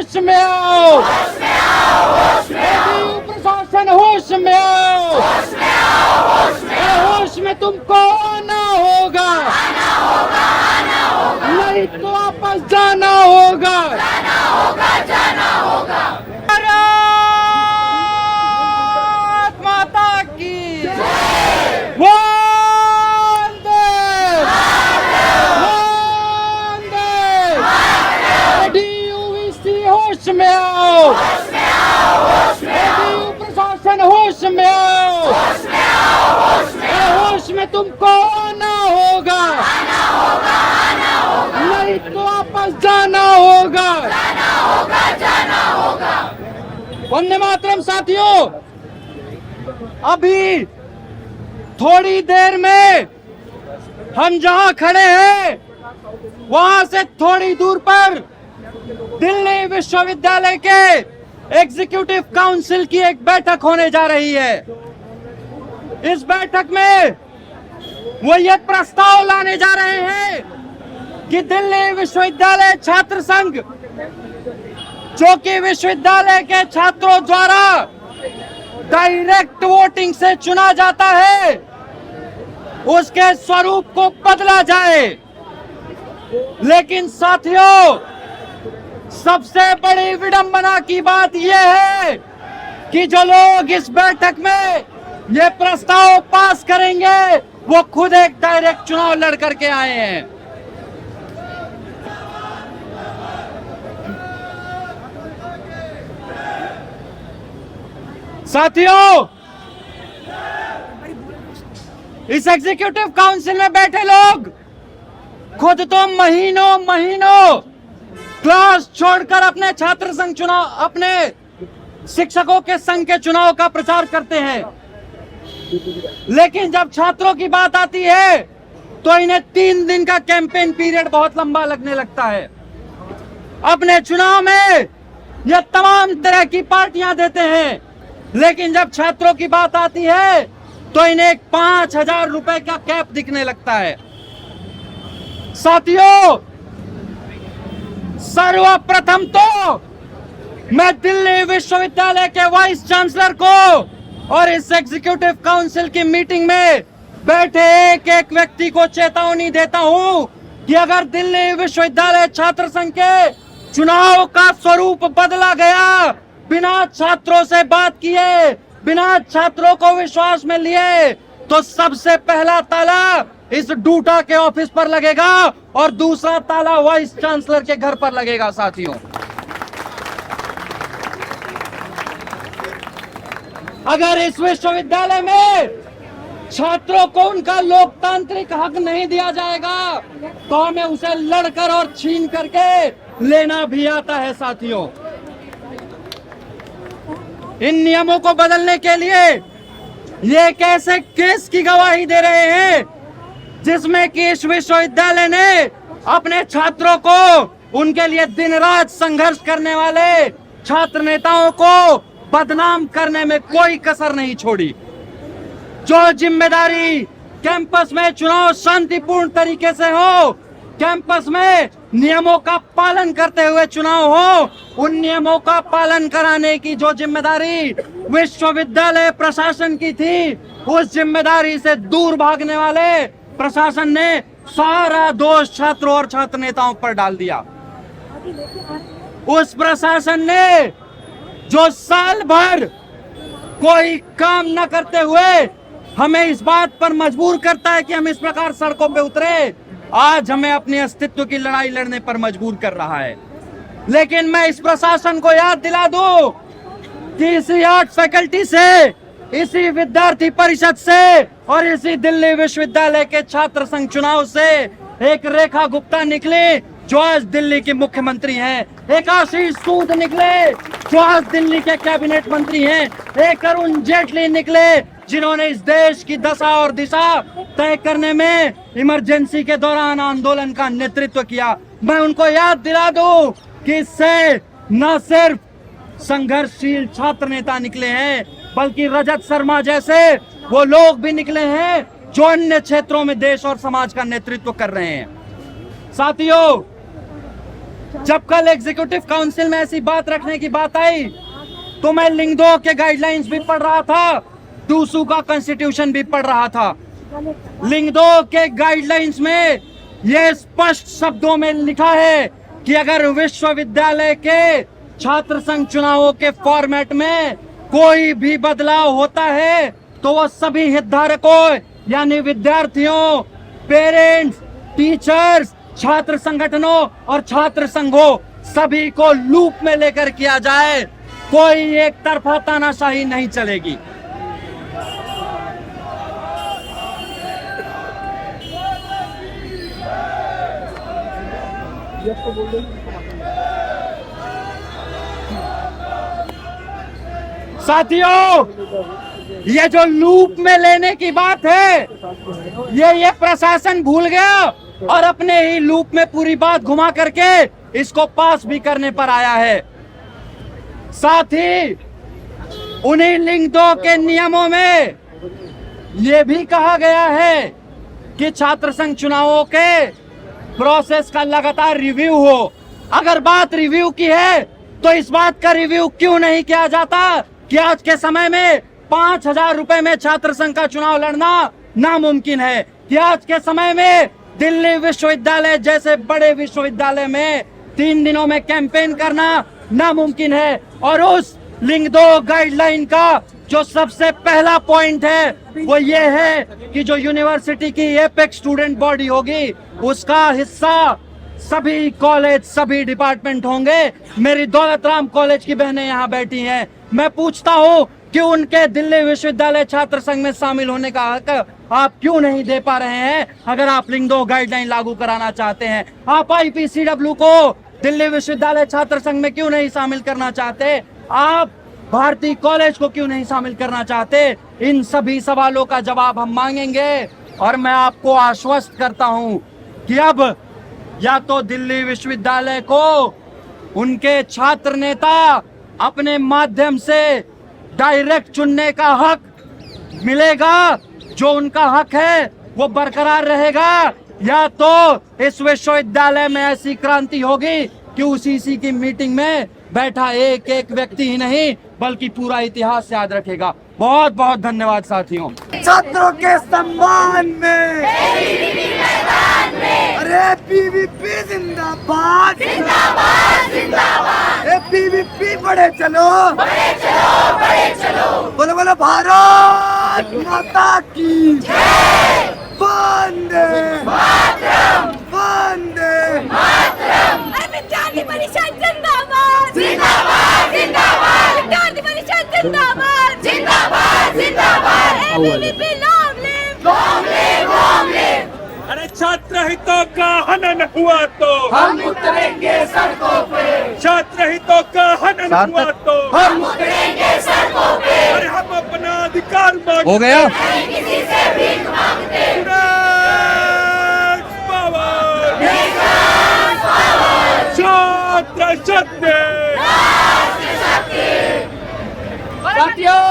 होश में आओ, मोदी प्रशासन होश में आओ, होश में तुमको आना होगा, नहीं तो वापस जाना होगा। भारत माता की वंदे वंदे। डीयूवीसी होश में आओ, मोदी प्रशासन होश में आओ, होश में तुमको आना होगा, नहीं तो वापस जाना होगा। वंदे मातरम। साथियों, अभी थोड़ी देर में हम जहां खड़े हैं वहां से थोड़ी दूर पर दिल्ली विश्वविद्यालय के एग्जीक्यूटिव काउंसिल की एक बैठक होने जा रही है। इस बैठक में वो ये प्रस्ताव लाने जा रहे हैं कि दिल्ली विश्वविद्यालय छात्र संघ, जो कि विश्वविद्यालय के छात्रों द्वारा डायरेक्ट वोटिंग से चुना जाता है, उसके स्वरूप को बदला जाए। लेकिन साथियों, सबसे बड़ी विडंबना की बात यह है कि जो लोग इस बैठक में ये प्रस्ताव पास करेंगे वो खुद एक डायरेक्ट चुनाव लड़ करके आए हैं। साथियों, इस एग्जीक्यूटिव काउंसिल में बैठे लोग खुद तो महीनों क्लास छोड़कर अपने छात्र संघ चुनाव, अपने शिक्षकों के संघ के चुनाव का प्रचार करते हैं, लेकिन जब छात्रों की बात आती है तो इन्हें 3 दिन का कैंपेन पीरियड बहुत लंबा लगने लगता है। अपने चुनाव में ये तमाम तरह की पार्टियां देते हैं, लेकिन जब छात्रों की बात आती है तो इन्हें 5,000 रुपए का कैप दिखने लगता है। साथियों, सर्वप्रथम तो मैं दिल्ली विश्वविद्यालय के वाइस चांसलर को और इस एग्जीक्यूटिव काउंसिल की मीटिंग में बैठे एक एक व्यक्ति को चेतावनी देता हूं कि अगर दिल्ली विश्वविद्यालय छात्र संघ के चुनाव का स्वरूप बदला गया, बिना छात्रों से बात किए, बिना छात्रों को विश्वास में लिए, तो सबसे पहला ताला इस डूटा के ऑफिस पर लगेगा और दूसरा ताला वाइस चांसलर के घर पर लगेगा। साथियों, अगर इस विश्वविद्यालय में छात्रों को उनका लोकतांत्रिक हक नहीं दिया जाएगा तो हमें उसे लड़कर और छीन करके लेना भी आता है। साथियों, इन नियमों को बदलने के लिए ये एक ऐसे केस की गवाही दे रहे हैं जिसमें कि इस विश्वविद्यालय ने अपने छात्रों को, उनके लिए दिन रात संघर्ष करने वाले छात्र नेताओं को बदनाम करने में कोई कसर नहीं छोड़ी। जो जिम्मेदारी कैंपस में चुनाव शांतिपूर्ण तरीके से हो, कैंपस में नियमों का पालन करते हुए चुनाव हो, उन नियमों का पालन कराने की जो जिम्मेदारी विश्वविद्यालय प्रशासन की थी, उस जिम्मेदारी से दूर भागने वाले प्रशासन ने सारा दोष छात्रों और छात्र नेताओं पर डाल दिया। उस प्रशासन ने जो साल भर कोई काम न करते हुए हमें इस बात पर मजबूर करता है कि हम इस प्रकार सड़कों पे उतरे, आज हमें अपने अस्तित्व की लड़ाई लड़ने पर मजबूर कर रहा है। लेकिन मैं इस प्रशासन को याद दिला दूं कि इसी आर्ट फैकल्टी से, इसी विद्यार्थी परिषद से और इसी दिल्ली विश्वविद्यालय के छात्र संघ चुनाव से एक रेखा गुप्ता निकले जो आज दिल्ली के मुख्यमंत्री हैं, एक आशीष सूद निकले जो आज दिल्ली के कैबिनेट मंत्री हैं, एक अरुण जेटली निकले जिन्होंने इस देश की दशा और दिशा तय करने में इमरजेंसी के दौरान आंदोलन का नेतृत्व किया। मैं उनको याद दिला दूं कि इससे न सिर्फ संघर्षशील छात्र नेता निकले हैं, बल्कि रजत शर्मा जैसे वो लोग भी निकले हैं जो अन्य क्षेत्रों में देश और समाज का नेतृत्व कर रहे हैं। साथियों, जब कल एग्जीक्यूटिव काउंसिल में ऐसी बात रखने की बात आई तो मैं लिंग 2 के गाइडलाइंस भी पढ़ रहा था, टूसू का कॉन्स्टिट्यूशन भी पढ़ रहा था। लिंग 2 के गाइडलाइंस में यह स्पष्ट शब्दों में लिखा है कि अगर विश्वविद्यालय के छात्र संघ चुनावों के फॉर्मेट में कोई भी बदलाव होता है तो वो सभी हितधारकों यानी विद्यार्थियों, पेरेंट्स, टीचर्स, छात्र संगठनों और छात्र संघों सभी को लूप में लेकर किया जाए। कोई एक तरफा तानाशाही नहीं चलेगी। साथियों, ये जो लूप में लेने की बात है ये प्रशासन भूल गया और अपने ही लूप में पूरी बात घुमा करके इसको पास भी करने पर आया है। साथ ही उन्हीं लिंग 2 के नियमों में यह भी कहा गया है कि छात्र संघ चुनावों के प्रोसेस का लगातार रिव्यू हो। अगर बात रिव्यू की है तो इस बात का रिव्यू क्यों नहीं किया जाता कि आज के समय में 5,000 रुपए में छात्र संघ का चुनाव लड़ना नामुमकिन है, कि आज के समय में दिल्ली विश्वविद्यालय जैसे बड़े विश्वविद्यालय में 3 दिनों में कैंपेन करना नामुमकिन है। और उस लिंग 2 गाइडलाइन का जो सबसे पहला पॉइंट है वो ये है कि जो यूनिवर्सिटी की एपेक्स स्टूडेंट बॉडी होगी उसका हिस्सा सभी कॉलेज, सभी डिपार्टमेंट होंगे। मेरी दौलत राम कॉलेज की बहनें यहाँ बैठी हैं। मैं पूछता हूँ कि उनके दिल्ली विश्वविद्यालय छात्र संघ में शामिल होने का हक आप क्यों नहीं दे पा रहे हैं? अगर आप लिंग 2 गाइडलाइन लागू कराना चाहते हैं, आप IPCW को दिल्ली विश्वविद्यालय छात्र संघ में क्यों नहीं शामिल करना चाहते? आप भारतीय कॉलेज को क्यों नहीं शामिल करना चाहते? इन सभी सवालों का जवाब हम मांगेंगे और मैं आपको आश्वस्त करता हूं कि अब या तो दिल्ली विश्वविद्यालय को उनके छात्र नेता अपने माध्यम से डायरेक्ट चुनने का हक मिलेगा, जो उनका हक है वो बरकरार रहेगा, या तो इस विश्वविद्यालय में ऐसी क्रांति होगी कि उसी की मीटिंग में बैठा एक एक व्यक्ति ही नहीं बल्कि पूरा इतिहास याद रखेगा। बहुत बहुत धन्यवाद साथियों। छात्रों के सम्मान में अरे PVP जिंदाबाद जिंदाबाद जिंदाबाद। PVP बढ़े चलो बोलो बोलो भारत माता की जय। वंदे मातरम वंदे मातरम। विद्यार्थी परिषद जिंदाबाद जिंदाबाद जिंदाबाद। विद्यार्थी परिषद जिंदाबाद जिंदाबाद जिंदाबाद। ABVP long live. अरे छात्र हितों का हनन हुआ तो हम उतरेंगे सड़कों पे। छात्र हितों का हनन हुआ तो हम उतरेंगे सड़कों पे। अरे हम अपना अधिकार मांगते हो गया। किसी से भीख मांगते। छात्र शक्ति। साथियों